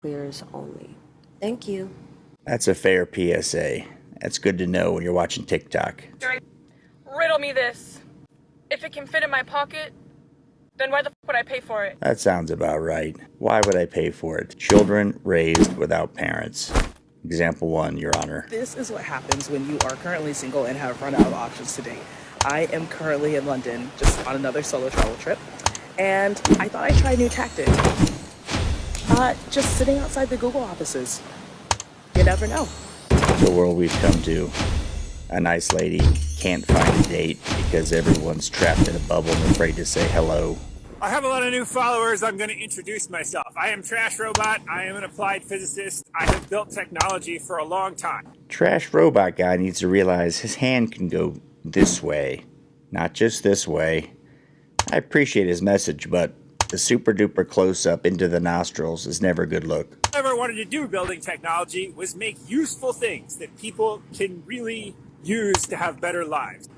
Queers only. Thank you. That's a fair PSA. That's good to know when you're watching TikTok. Riddle me this. If it can fit in my pocket, then why the f would I pay for it? That sounds about right. Why would I pay for it? Children raised without parents. Example 1, Your Honor. This is what happens when you are currently single and have run out of options to date. I am currently in London, just on another solo travel trip, and I thought I'd try a new tactic. Just sitting outside the Google offices. You never know. The world we've come to. A nice lady can't find a date because everyone's trapped in a bubble and afraid to say hello. I have a lot of new followers. I'm going to introduce myself. I am Trash Robot. I am an applied physicist. I have built technology for a long time. Trash Robot guy needs to realize his hand can go this way, not just this way. I appreciate his message, but the super duper close up into the nostrils is never a good look. What I ever wanted to do building technology was make useful things that people can really use to have better lives.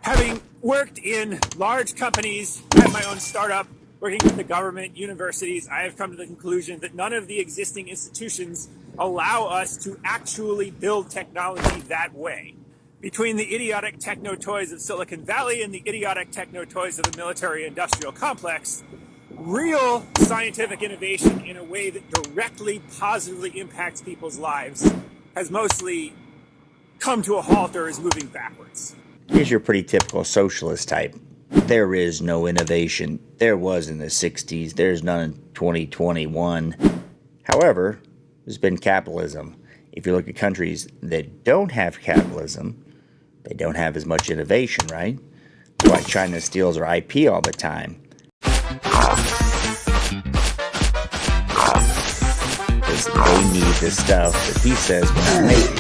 Having worked in large companies, had my own startup, working with the government, universities, I have come to the conclusion that none of the existing institutions allow us to actually build technology that way. Between the idiotic techno toys of Silicon Valley and the idiotic techno toys of the military-industrial complex, real scientific innovation in a way that directly, positively impacts people's lives has mostly come to a halt or is moving backwards. Here's your pretty typical socialist type. There is no innovation. There was in the 60s. There's none in 2021. However, there's been capitalism. If you look at countries that don't have capitalism, they don't have as much innovation, right? That's why China steals our IP all the time. Because they need the stuff that he says we're not making.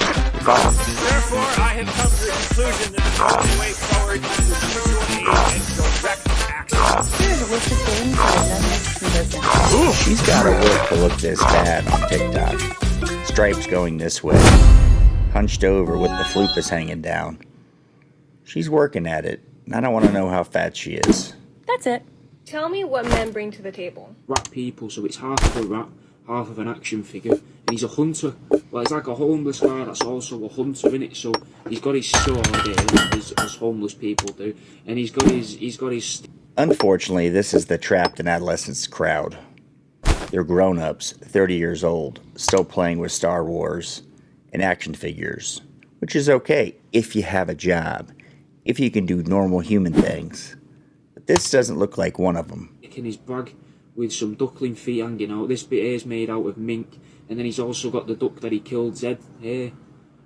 Therefore, I have come to the conclusion that the only way forward is with mutual aid and direct action. Here's a list of things that are necessary. She's gotta work to look this bad on TikTok. Stripes going this way. Hunched over with the floopus hanging down. She's working at it. I don't want to know how fat she is. That's it. Tell me what men bring to the table. Rat people, so it's half of a rat, half of an action figure, and he's a hunter. Well, it's like a homeless guy that's also a hunter, innit? So he's got his sword here, as homeless people do, and he's got his. Unfortunately, this is the trapped in adolescence crowd. They're grown-ups, 30 years old, still playing with Star Wars and action figures, which is okay if you have a job, if you can do normal human things. But this doesn't look like one of them. In his bag with some duckling feet hanging out. This bit here is made out of mink, and then he's also got the duck that he killed, Zed, here.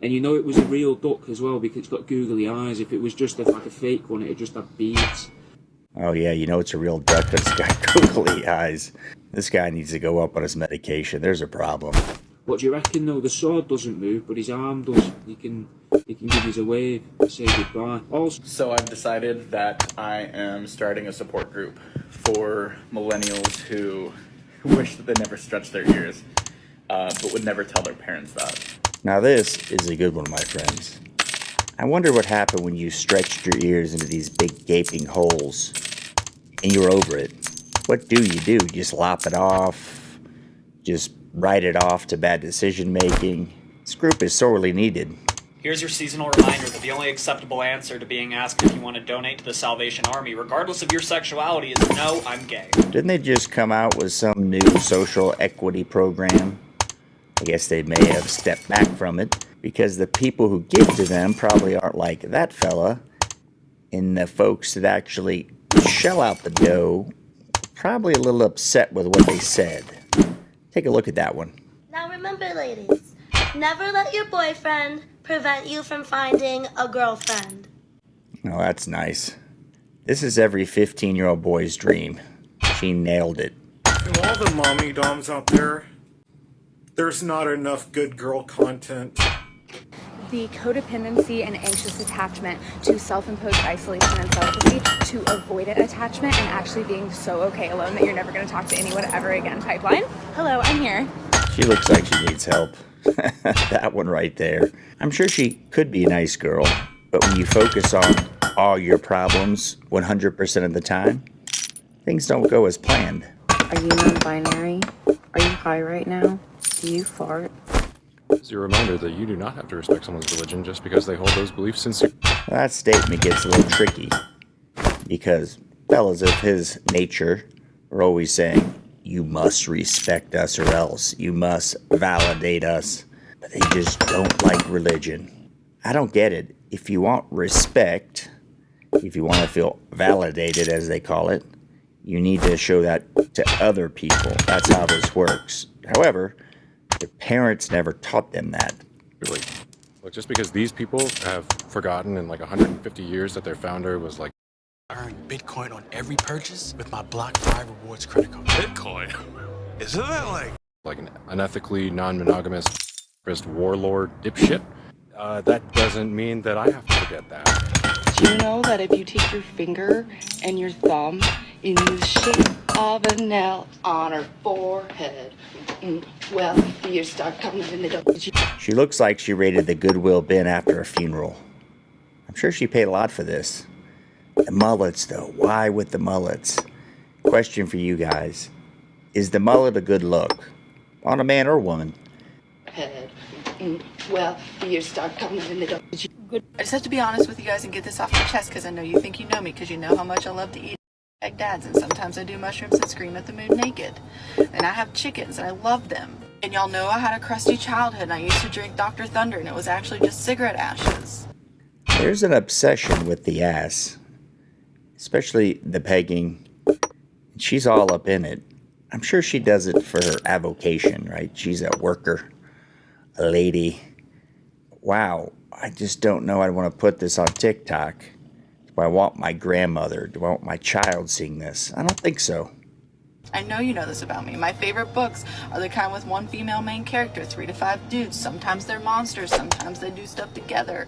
And you know it was a real duck as well because it's got googly eyes. If it was just like a fake one, it'd just have beads. Oh yeah, you know it's a real duck because it's got googly eyes. This guy needs to go up on his medication. There's a problem. What do you reckon though? The sword doesn't move, but his arm does. He can give us a wave to say goodbye. Also, so I've decided that I am starting a support group for millennials who wish that they never stretched their ears, but would never tell their parents that. Now this is a good one, my friends. I wonder what happened when you stretched your ears into these big gaping holes and you're over it. What do? You just lop it off? Just write it off to bad decision making? This group is sorely needed. Here's your seasonal reminder that the only acceptable answer to being asked if you want to donate to the Salvation Army, regardless of your sexuality, is no, I'm gay. Didn't they just come out with some new social equity program? I guess they may have stepped back from it because the people who give to them probably aren't like that fella, and the folks that actually shell out the dough probably a little upset with what they said. Take a look at that one. Now remember, ladies, never let your boyfriend prevent you from finding a girlfriend. Oh, that's nice. This is every 15-year-old boy's dream. She nailed it. To all the mommy doms out there, there's not enough good girl content. The codependency and anxious attachment to self-imposed isolation and celibacy, to avoidant attachment and actually being so okay alone that you're never going to talk to anyone ever again pipeline. Hello, I'm here. She looks like she needs help. That one right there. I'm sure she could be a nice girl, but when you focus on all your problems 100% of the time, things don't go as planned. Are you non-binary? Are you high right now? Do you fart? It's a reminder that you do not have to respect someone's religion just because they hold those beliefs sincere. That statement gets a little tricky because fellas of his nature are always saying, you must respect us or else. You must validate us. But they just don't like religion. I don't get it. If you want respect, if you want to feel validated, as they call it, you need to show that to other people. That's how this works. However, their parents never taught them that. Really. Look, just because these people have forgotten in like 150 years that their founder was like, earn Bitcoin on every purchase with my BlockFi rewards credit card. Bitcoin? Isn't that like an unethically non-monogamous warlord dipshit? That doesn't mean that I have to forget that. Do you know that if you take your finger and your thumb in the shape of an L on her forehead, well, the years start coming in the double. She looks like she raided the Goodwill bin after a funeral. I'm sure she paid a lot for this. The mullets, though. Why with the mullets? Question for you guys. Is the mullet a good look? On a man or woman? Head. Well, the years start coming in the double. I just have to be honest with you guys and get this off my chest because I know you think you know me because you know how much I love to eat egg dads, and sometimes I do mushrooms and scream at the moon naked. And I have chickens and I love them. And y'all know I had a crusty childhood and I used to drink Dr. Thunder and it was actually just cigarette ashes. There's an obsession with the ass, especially the pegging. She's all up in it. I'm sure she does it for her avocation, right? She's a worker, a lady. Wow, I just don't know I'd want to put this on TikTok. Do I want my grandmother? Do I want my child seeing this? I don't think so. I know you know this about me. My favorite books are the kind with one female main character, 3 to 5 dudes. Sometimes they're monsters, sometimes they do stuff together.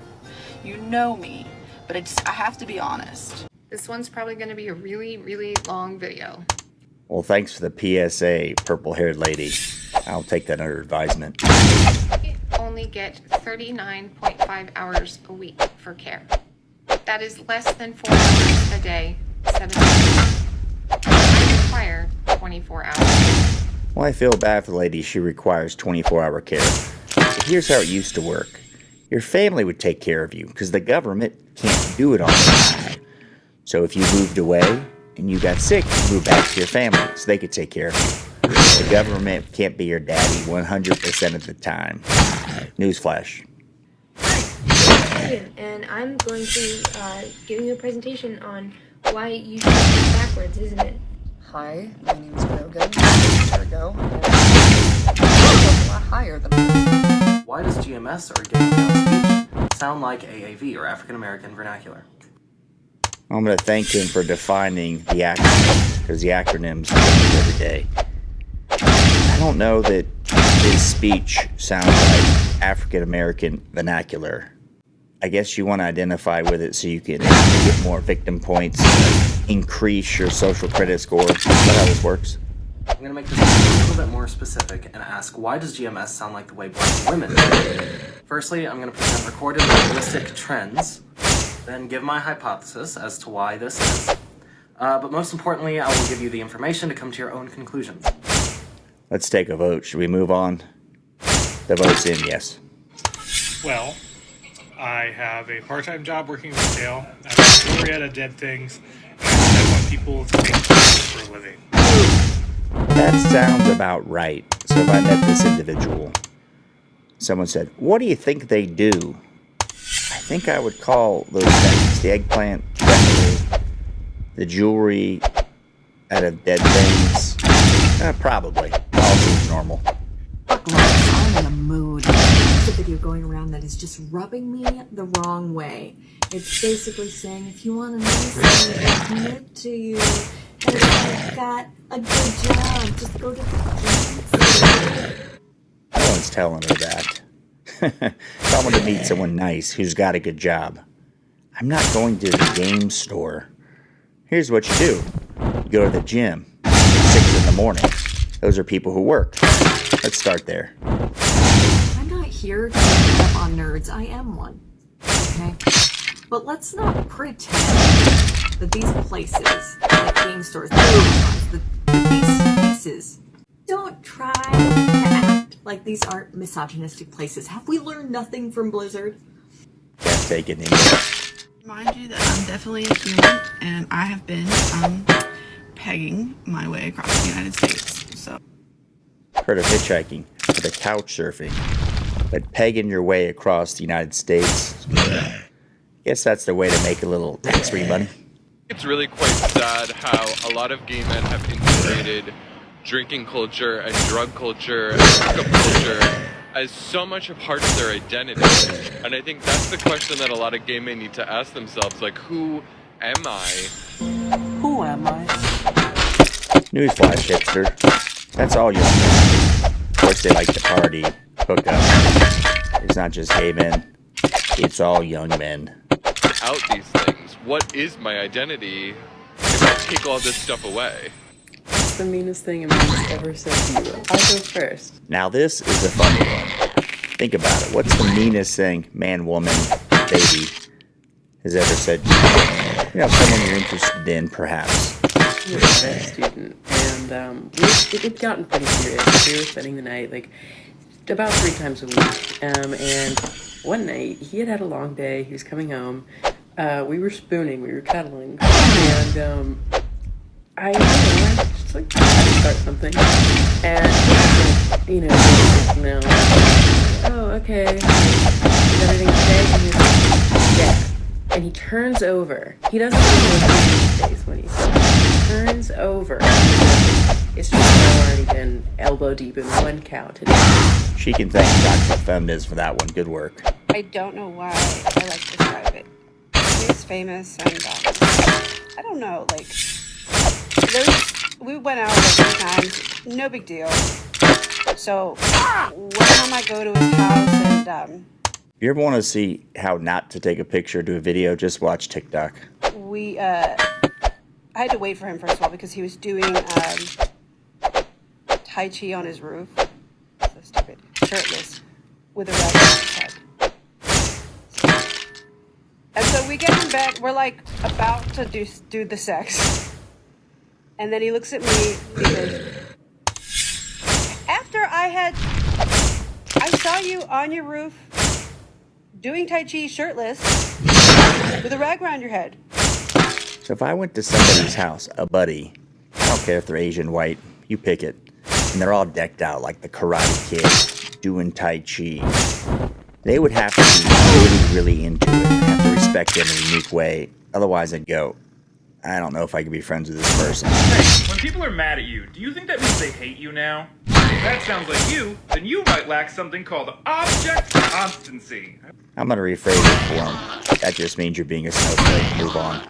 You know me, but I have to be honest. This one's probably going to be a really, really long video. Well, thanks for the PSA, purple-haired lady. I'll take that under advisement. You only get 39.5 hours a week for care. That is less than 4 hours a day, 7 days. I require 24 hours. Well, I feel bad for the lady. She requires 24-hour care. But here's how it used to work. Your family would take care of you because the government can't do it all the time. So if you moved away and you got sick, you moved back to your family so they could take care of you. The government can't be your daddy 100% of the time. Newsflash. And I'm going to give you a presentation on why you should do backwards, isn't it? Hi, my name is Grogan. There we go. I'm a lot higher than me. Why does GMS or Getting Down Speech sound like AAV or African American Vernacular? I'm going to thank him for defining the acronym because the acronyms change every day. I don't know that his speech sounds like African American vernacular. I guess you want to identify with it so you can get more victim points, increase your social credit score. Is that how this works? I'm going to make this a little bit more specific and ask, why does GMS sound like the way black women do? Firstly, I'm going to present recorded linguistic trends, then give my hypothesis as to why this is. But most importantly, I will give you the information to come to your own conclusions. Let's take a vote. Should we move on? The vote's in, yes. Well, I have a part-time job working retail. I'm a jewelry at Dead Things, and I want people to make things for a living. That sounds about right. So if I met this individual, someone said, what do you think they do? I think I would call those things the eggplant, definitely. The jewelry out of Dead Things, probably. All seems normal. Fuck Lois, I'm in a mood. There's a video going around that is just rubbing me the wrong way. It's basically saying, if you want to know something, I commit to you. And I've got a good job. Just go to the gym. No one's telling her that. If I want to meet someone nice who's got a good job, I'm not going to the game store. Here's what you do. You go to the gym, 6 in the morning. Those are people who work. Let's start there. I'm not here to beat up on nerds. I am one. Okay? But let's not pretend that these places, like game stores, these places, Don't try to act like these aren't misogynistic places. Have we learned nothing from Blizzard? Can't take it anymore. Remind you that I'm definitely a human, and I have been pegging my way across the United States. So Heard of hitchhiking, heard of couch surfing, but pegging your way across the United States, guess that's the way to make a little tax-free money. It's really quite sad how a lot of gay men have integrated drinking culture and drug culture and hookup culture as so much a part of their identity. And I think that's the question that a lot of gay men need to ask themselves, like, who am I? Who am I? Newsflash, hipster. That's all young men. Of course, they like to party, hook up. It's not just gay men. It's all young men. Out these things. What is my identity if I take all this stuff away? What's the meanest thing a man's ever said to you? I'll go first. Now this is a funny one. Think about it. What's the meanest thing man, woman, baby has ever said to you? You know, someone you're interested in, perhaps. He was a best student, and it had gotten pretty serious. We were spending the night, like, about 3 times a week. And one night, he had had a long day. He was coming home. We were spooning. We were cuddling. And I just like had to start something. And you know, oh, okay. Is everything okay? And he's like, yeah. And he turns over. He doesn't even know his face when he turns over. It's just already been elbow deep in one cow today. She can thank Toxic Feminist for that one. Good work. I don't know why I like to describe it. He's famous, and I don't know, like, we went out like 3 times, no big deal. So one time I go to his house, and You ever want to see how not to take a picture, do a video, just watch TikTok. I had to wait for him, first of all, because he was doing Tai Chi on his roof. So stupid. Shirtless, with a rag on his head. And so we get in bed, we're like about to do the sex. And then he looks at me, he goes, after I saw you on your roof doing Tai Chi shirtless with a rag around your head. So if I went to somebody's house, a buddy, I don't care if they're Asian, white, you pick it, and they're all decked out like the Karate Kid, doing Tai Chi, they would have to be really, really into it and have to respect it in a unique way. Otherwise, I'd go, I don't know if I could be friends with this person. Hey, when people are mad at you, do you think that means they hate you now? If that sounds like you, then you might lack something called object constancy. I'm going to rephrase it for them. That just means you're being a snowflake. Move on.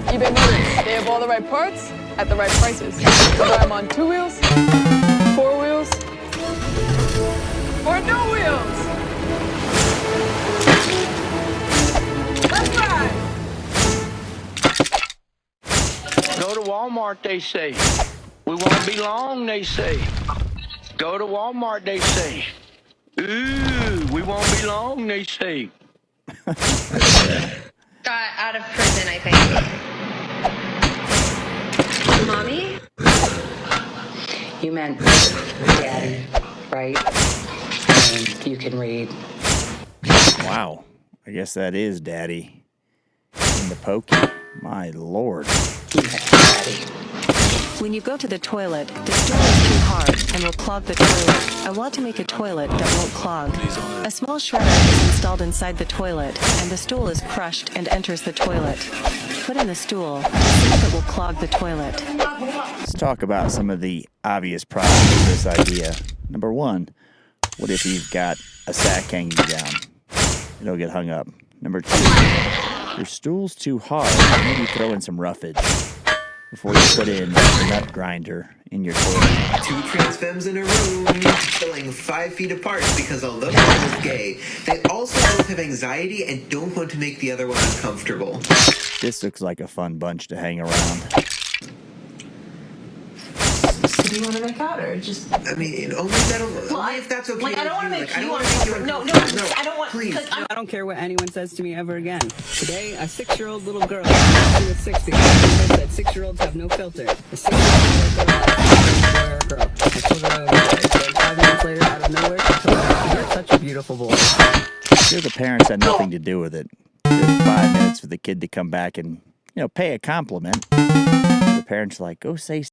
eBay Motors, they have all the right parts at the right prices. Whether I'm on 2 wheels, 4 wheels, or no wheels. Let's ride! Go to Walmart, they say. We won't be long, they say. Go to Walmart, they say. Ooh, we won't be long, they say. Got out of prison, I think. Mommy? You meant daddy, right? And you can read. Wow. I guess that is daddy. In the pokey. My lord. When you go to the toilet, the stool is too hard and will clog the toilet. I want to make a toilet that won't clog. A small shredder is installed inside the toilet, and the stool is crushed and enters the toilet. Put in the stool, see if it will clog the toilet. Let's talk about some of the obvious problems with this idea. Number 1, what if you've got a sack hanging down? It'll get hung up. Number 2, your stool's too hard. Maybe throw in some roughage before you put in the nut grinder in your toilet. 2 trans femmes in a room, chilling 5 feet apart because although one is gay, they also both have anxiety and don't want to make the other one uncomfortable. This looks like a fun bunch to hang around. So do you want to make out or just? I mean, only if that's okay. Like, I don't want to make you uncomfortable. No, I don't want. Please. I don't care what anyone says to me ever again. Today, a 6-year-old little girl she was 6 because said 6-year-olds have no filter. A 6-year-old little girl is a girl. was a boy. So 5 minutes later, out of nowhere, she told me, "You're such a beautiful boy." Sure, the parents had nothing to do with it. Just 5 minutes for the kid to come back and, pay a compliment. The parents are like, go say